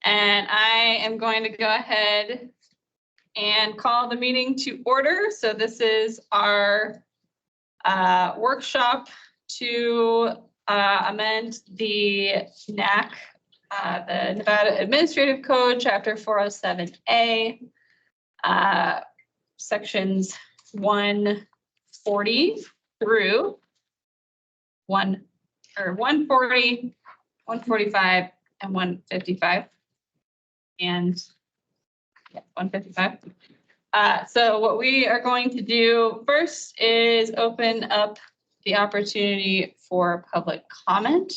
And I am going to go ahead and call the meeting to order. So this is our workshop to amend the NAC, the Nevada Administrative Code, Chapter 407A, sections 140 through 140, 145, and 155. And yeah, 155. So what we are going to do first is open up the opportunity for public comment.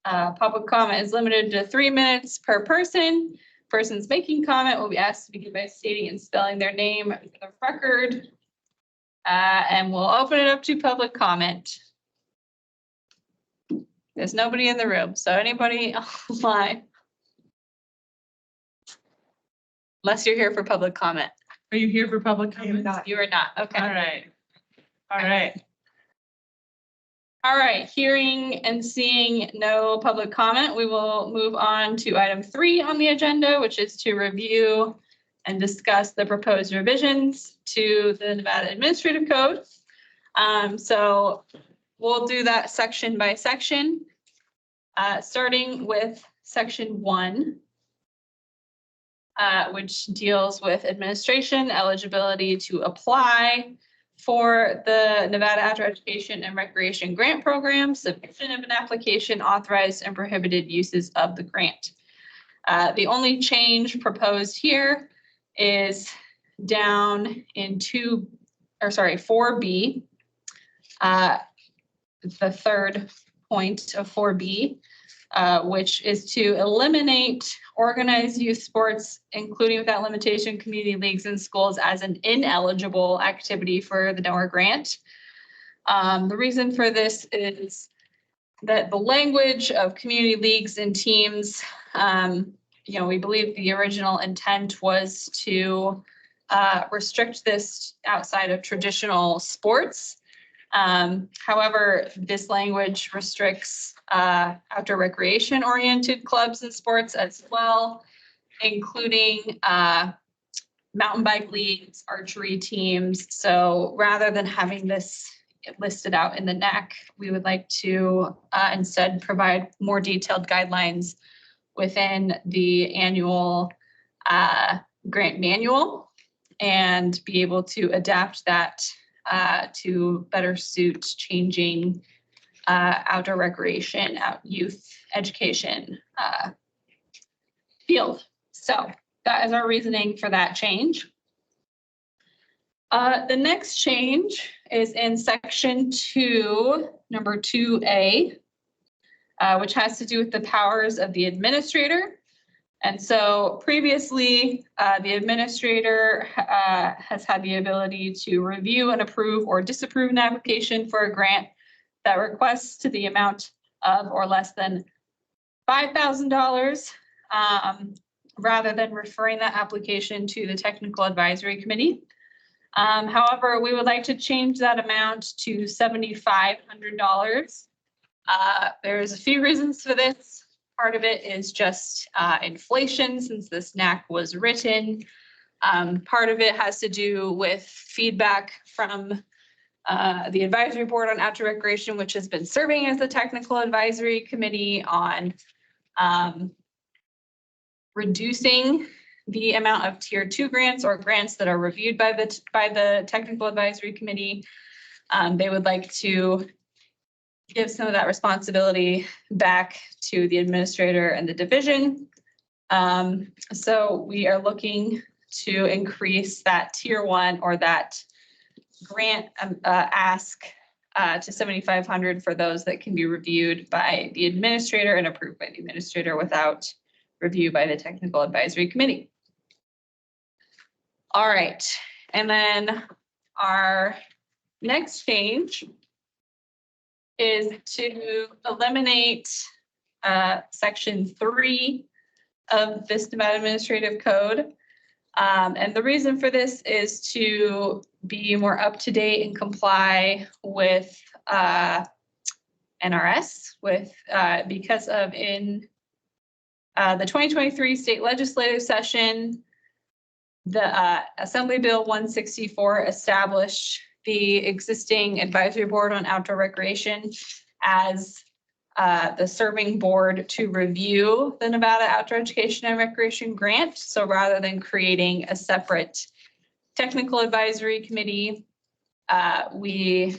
Public comment is limited to 3 minutes per person. Persons making comment will be asked to begin by stating and spelling their name for the record. And we'll open it up to public comment. There's nobody in the room, so anybody online? Unless you're here for public comment. Are you here for public comment? You are not. Okay. All right. All right. All right. Hearing and seeing no public comment, we will move on to item 3 on the agenda, which is to review and discuss the proposed revisions to the Nevada Administrative Code. So we'll do that section by section, starting with section 1. Which deals with administration eligibility to apply for the Nevada Outdoor Education and Recreation Grant Program, submission of an application, authorized and prohibited uses of the grant. The only change proposed here is down in 4B, the third point of 4B. Which is to eliminate organized youth sports, including without limitation community leagues and schools, as an ineligible activity for the NOER grant. The reason for this is that the language of community leagues and teams, we believe the original intent was to restrict this outside of traditional sports. However, this language restricts outdoor recreation oriented clubs and sports as well, including mountain bike leagues, archery teams. So rather than having this listed out in the NAC, we would like to instead provide more detailed guidelines within the annual grant manual and be able to adapt that to better suit changing outdoor recreation, youth education field. So that is our reasoning for that change. The next change is in section 2, number 2A, which has to do with the powers of the administrator. And so previously, the administrator has had the ability to review and approve or disapprove an application for a grant that requests to the amount of or less than $5,000, rather than referring that application to the Technical Advisory Committee. However, we would like to change that amount to $7,500. There's a few reasons for this. Part of it is just inflation since this NAC was written. Part of it has to do with feedback from the Advisory Board on Outdoor Recreation, which has been serving as the Technical Advisory Committee on reducing the amount of Tier 2 grants or grants that are reviewed by the Technical Advisory Committee. They would like to give some of that responsibility back to the administrator and the division. So we are looking to increase that Tier 1 or that grant ask to $7,500 for those that can be reviewed by the administrator and approved by the administrator without review by the Technical Advisory Committee. All right, and then our next change is to eliminate section 3 of this Nevada Administrative Code. And the reason for this is to be more up to date and comply with NRS, because of in The 2023 state legislative session, the Assembly Bill 164 established the existing advisory board on outdoor recreation as the serving board to review the Nevada Outdoor Education and Recreation Grant. So rather than creating a separate technical advisory committee, we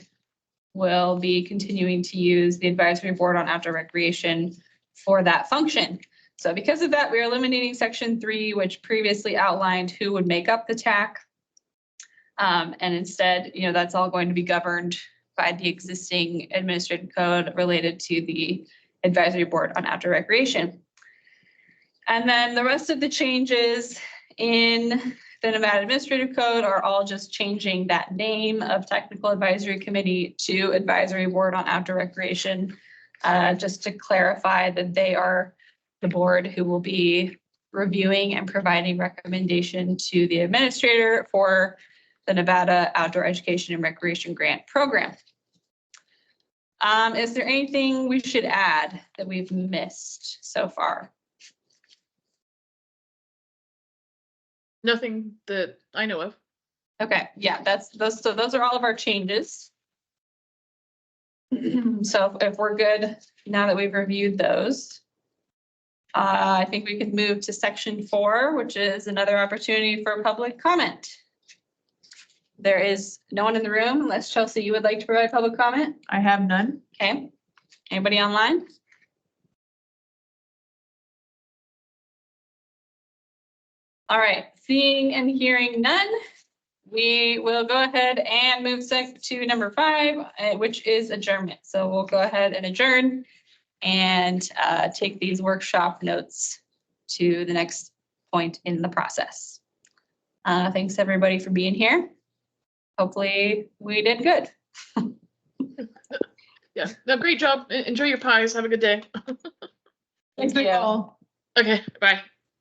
will be continuing to use the advisory board on outdoor recreation for that function. So because of that, we are eliminating section 3, which previously outlined who would make up the TAC. And instead, that's all going to be governed by the existing administrative code related to the advisory board on outdoor recreation. And then the rest of the changes in the Nevada Administrative Code are all just changing that name of Technical Advisory Committee to Advisory Board on Outdoor Recreation, just to clarify that they are the board who will be reviewing and providing recommendation to the administrator for the Nevada Outdoor Education and Recreation Grant Program. Is there anything we should add that we've missed so far? Nothing that I know of. Okay, yeah, so those are all of our changes. So if we're good, now that we've reviewed those, I think we can move to section 4, which is another opportunity for public comment. There is no one in the room unless Chelsea, you would like to provide public comment? I have none. Okay. Anybody online? All right, seeing and hearing none, we will go ahead and move to number 5, which is adjournment. So we'll go ahead and adjourn and take these workshop notes to the next point in the process. Thanks everybody for being here. Hopefully we did good. Yeah, no, great job. Enjoy your pies. Have a good day. Thank you. Okay, bye.